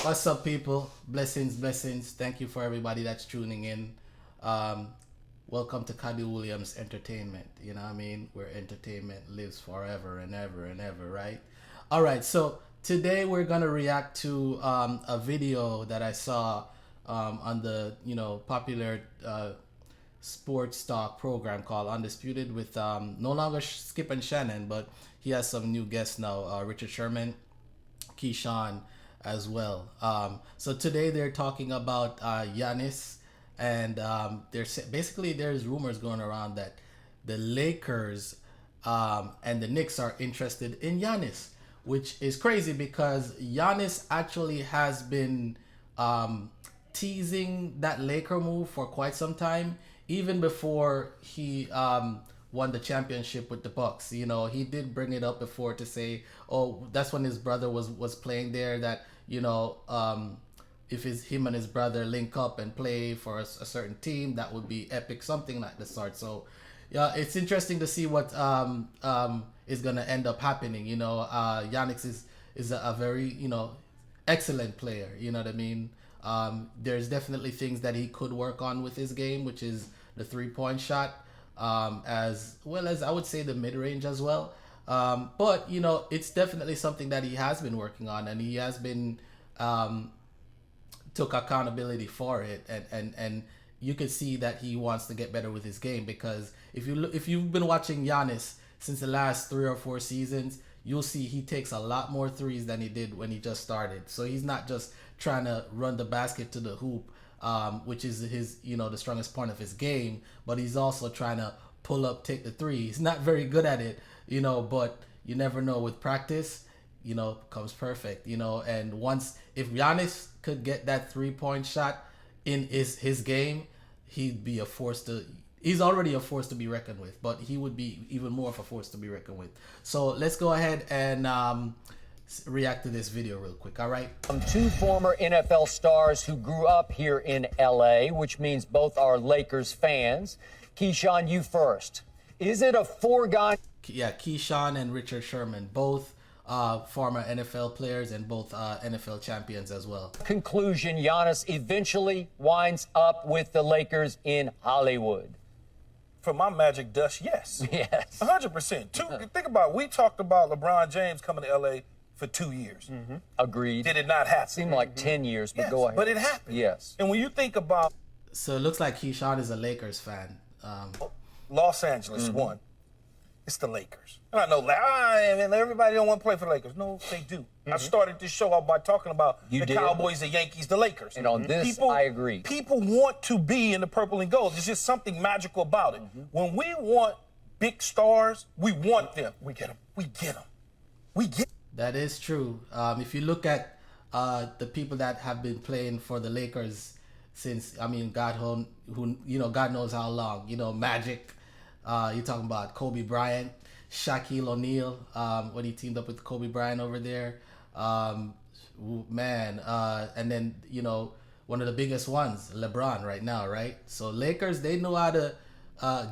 What's up, people? Blessings, blessings. Thank you for everybody that's tuning in. Um, Welcome to Cuddy Williams Entertainment. You know what I mean? Where entertainment lives forever and ever and ever, right? All right, so today we're gonna react to a video that I saw on the popular sports talk program called Undisputed with no longer Skip and Shannon, but he has some new guests now, Richard Sherman, Keyshawn as well. So today they're talking about Giannis, and there's rumors going around that the Lakers and the Knicks are interested in Giannis, which is crazy because Giannis actually has been teasing that Laker move for quite some time, even before he won the championship with the Bucks. You know, he did bring it up before to say, "Oh, that's when his brother was playing there." That if him and his brother link up and play for a certain team, that would be epic, something like the sort. So, yeah, it's interesting to see what is gonna end up happening. Giannis is a very excellent player. You know what I mean? There's definitely things that he could work on with his game, which is the 3-point shot, as well as I would say the mid range as well. But it's definitely something that he has been working on, and he has been took accountability for it, and you can see that he wants to get better with his game, because if you've been watching Giannis since the last 3 or 4 seasons, you'll see he takes a lot more threes than he did when he just started. So he's not just trying to run the basket to the hoop, which is his the strongest point of his game, but he's also trying to pull up, take the three. He's not very good at it, but you never know, with practice comes perfect. And once, if Giannis could get that 3-point shot in his game, he'd be a force to he's already a force to be reckoned with, but he would be even more of a force to be reckoned with. So let's go ahead and react to this video real quick. All right. Two former NFL stars who grew up here in LA, which means both are Lakers fans. Keyshawn, you first. Is it a foregone? Yeah, Keyshawn and Richard Sherman, both former NFL players and both NFL champions as well. Conclusion, Giannis eventually winds up with the Lakers in Hollywood. For my magic dust, yes. Yes. 100%. Think about it. We talked about LeBron James coming to L.A. for 2 years. Mm-hmm. Agreed. Did it not happen? Seemed like 10 years, but yes, go ahead. But it happened. Yes. And when you think about... So it looks like Keyshawn is a Lakers fan. Los Angeles won. It's the Lakers. And I know, everybody don't want to play for the Lakers. No, they do. I started this show out by talking about the Cowboys, the Yankees, the Lakers. And on this, I agree. People want to be in the purple and gold. There's just something magical about it. When we want big stars, we want them. We get them. We get them. We get them. That is true. If you look at the people that have been playing for the Lakers since, God knows how long. Magic. You're talking about Kobe Bryant, Shaquille O'Neal, when he teamed up with Kobe Bryant over there. And then, one of the biggest ones, LeBron right now, right? So Lakers, they know how to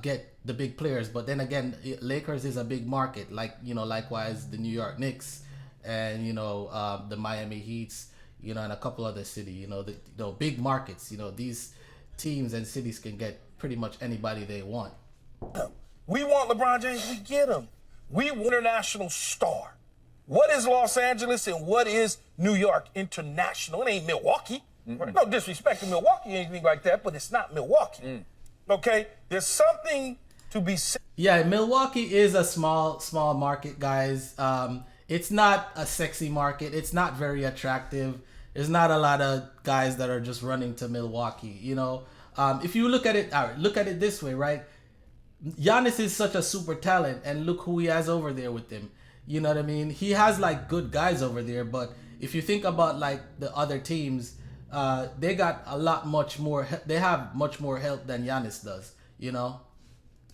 get the big players. But then again, Lakers is a big market, likewise the New York Knicks and, the Miami Heats, and a couple other cities, the big markets. These teams and cities can get pretty much anybody they want. We want LeBron James, we get him. We want international star. What is Los Angeles and what is New York? International. It ain't Milwaukee. No disrespect to Milwaukee or anything like that, but it's not Milwaukee. Okay? There's something to be said. Yeah, Milwaukee is a small market, guys. It's not a sexy market. It's not very attractive. There's not a lot of guys that are just running to Milwaukee, If you look at it this way, right? Giannis is such a super talent, and look who he has over there with him. You know what I mean? He has good guys over there, but if you think about the other teams, they got much more. They have much more help than Giannis does.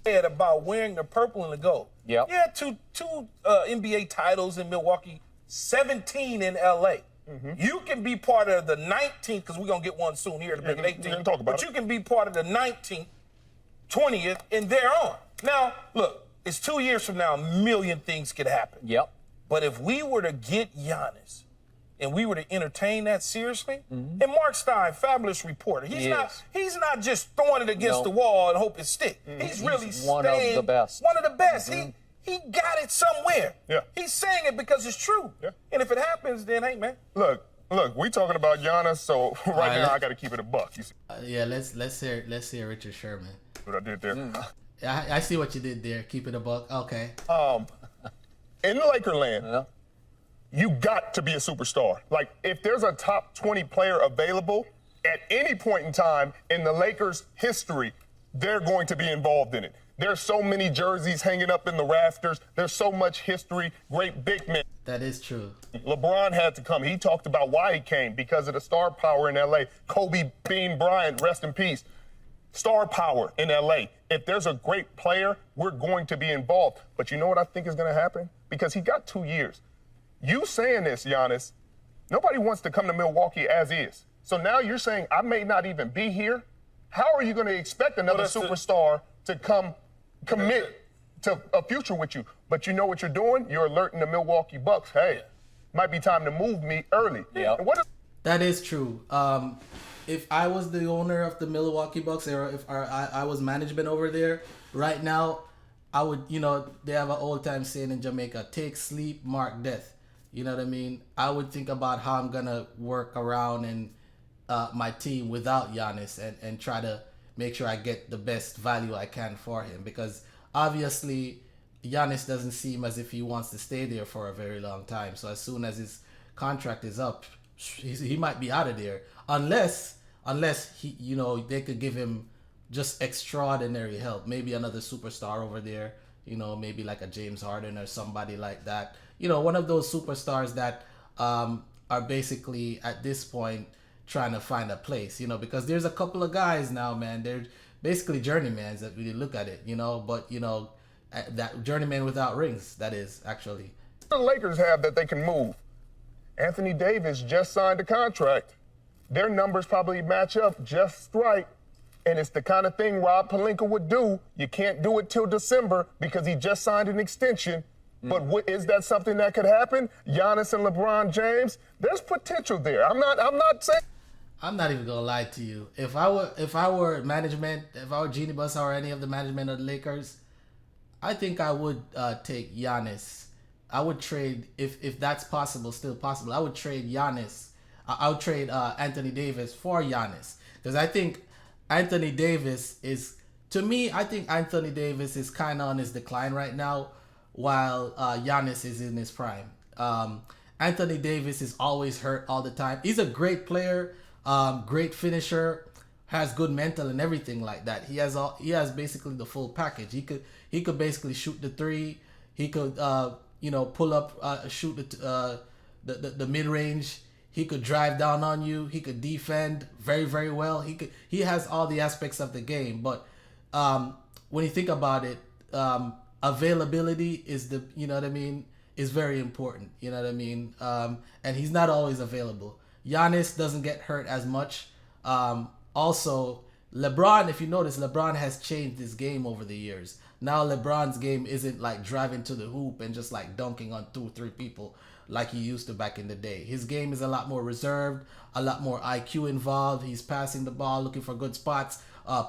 About wearing the purple and the gold. Yep. Yeah, two NBA titles in Milwaukee, 17 in LA. You can be part of the 19th, because we're gonna get one soon here to make it 18. But you can be part of the 19th. 20th and thereon. Now, look, it's 2 years from now, a million things could happen. Yep. But if we were to get Giannis and we were to entertain that seriously, and Mark Stein, fabulous reporter. He's not just throwing it against the wall and hope it stick. He's really one of the best. One of the best. He got it somewhere. Yeah. He's saying it because it's true. Yeah. And if it happens, then hey, man. Look, we talking about Giannis, so right now I got to keep it a buck. You see Yeah, let's hear Richard Sherman. what I did there? I see what you did there. Keep it a buck. Okay. In Lakerland, you got to be a superstar. Like, if there's a top 20 player available at any point in time in the Lakers' history, they're going to be involved in it. There's so many jerseys hanging up in the rafters. There's so much history, great big men. That is true. LeBron had to come. He talked about why he came, because of the star power in L.A. Kobe Bean Bryant, rest in peace. Star power in L.A. If there's a great player, we're going to be involved. But you know what I think is going to happen? Because he got 2 years. You saying this, Giannis, nobody wants to come to Milwaukee as is. So now you're saying I may not even be here. How are you going to expect another superstar to commit to a future with you? But you know what you're doing? You're alerting the Milwaukee Bucks. Hey, might be time to move me early. Yeah. That is true. If I was the owner of the Milwaukee Bucks, or if I was management over there right now, I would, they have an old time saying in Jamaica, take sleep, mark death. You know what I mean? I would think about how I'm going to work around and my team without Giannis and try to make sure I get the best value I can for him, because obviously Giannis doesn't seem as if he wants to stay there for a very long time. So as soon as his contract is up, he might be out of there, unless he, they could give him just extraordinary help, maybe another superstar over there, maybe like a James Harden or somebody like that, one of those superstars that are basically at this point trying to find a place, because there's a couple of guys now, man, they're basically journeymans that when you look at it, but that journeyman without rings, that is actually. The Lakers have that they can move. Anthony Davis just signed a contract. Their numbers probably match up just right. And it's the kind of thing Rob Pelinka would do. You can't do it till December because he just signed an extension. But is that something that could happen? Giannis and LeBron James, there's potential there. I'm not saying. I'm not even gonna lie to you. If I were management, if I were Jeannie Buss or any of the management of the Lakers, I think I would take Giannis. I would trade, if that's possible, still possible, I would trade Giannis. I would trade Anthony Davis for Giannis. Because I think Anthony Davis is, to me, I think Anthony Davis is kind of on his decline right now, while Giannis is in his prime. Anthony Davis is always hurt all the time. He's a great player, great finisher, has good mental and everything like that. He has basically the full package. He could basically shoot the three. He could pull up, shoot the mid range. He could drive down on you. He could defend very, very well. He has all the aspects of the game. But when you think about it, availability is is very important. You know what I mean? And he's not always available. Giannis doesn't get hurt as much. Also, LeBron, if you notice, LeBron has changed his game over the years. Now LeBron's game isn't like driving to the hoop and just like dunking on 2 or 3 people like he used to back in the day. His game is a lot more reserved, a lot more IQ involved. He's passing the ball, looking for good spots,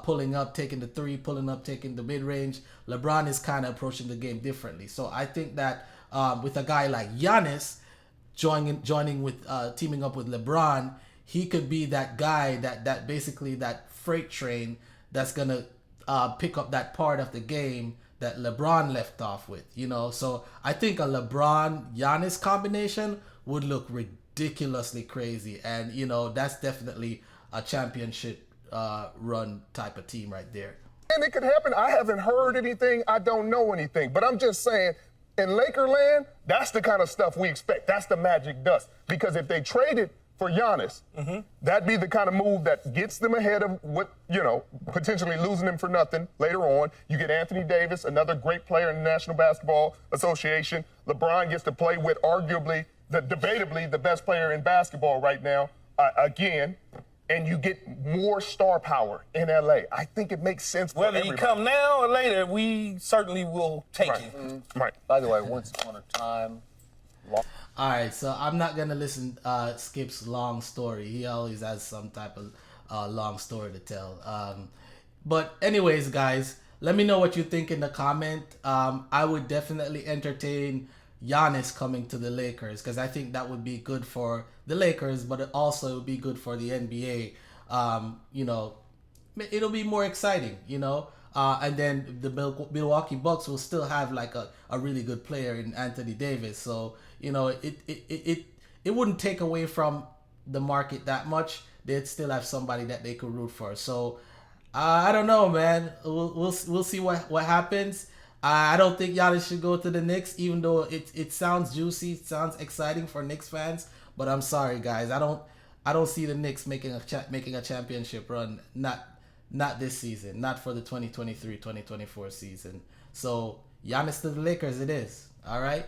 pulling up, taking the three, pulling up, taking the mid-range. LeBron is kind of approaching the game differently. So I think that with a guy like Giannis joining with teaming up with LeBron, he could be that guy that basically that freight train that's gonna pick up that part of the game that LeBron left off with, So I think a LeBron-Giannis combination would look ridiculously crazy. And, that's definitely a championship run type of team right there. And it could happen. I haven't heard anything. I don't know anything. But I'm just saying, in Lakerland, that's the kind of stuff we expect. That's the magic dust. Because if they traded for Giannis, that'd be the kind of move that gets them ahead of what, potentially losing him for nothing later on. You get Anthony Davis, another great player in the National Basketball Association. LeBron gets to play with arguably, debatably, the best player in basketball right now, again. And you get more star power in L.A. I think it makes sense for whether everybody. you come now or later, we certainly will take you. Right. By the way, once upon a time, All right, so I'm not gonna listen Skip's long story. He always has some type of long story to tell. But anyways, guys, let me know what you think in the comment. I would definitely entertain Giannis coming to the Lakers because I think that would be good for the Lakers, but it also would be good for the NBA. You know, it'll be more exciting, you know. And then the Milwaukee Bucks will still have like a really good player in Anthony Davis. So, you know, it wouldn't take away from the market that much. They'd still have somebody that they could root for. So, I don't know, man. We'll see what happens. I don't think Giannis should go to the Knicks, even though it sounds juicy, it sounds exciting for Knicks fans. But I'm sorry, guys. I don't see the Knicks making a championship run. Not this season. Not for the 2023-2024 season. So Giannis to the Lakers it is. All right.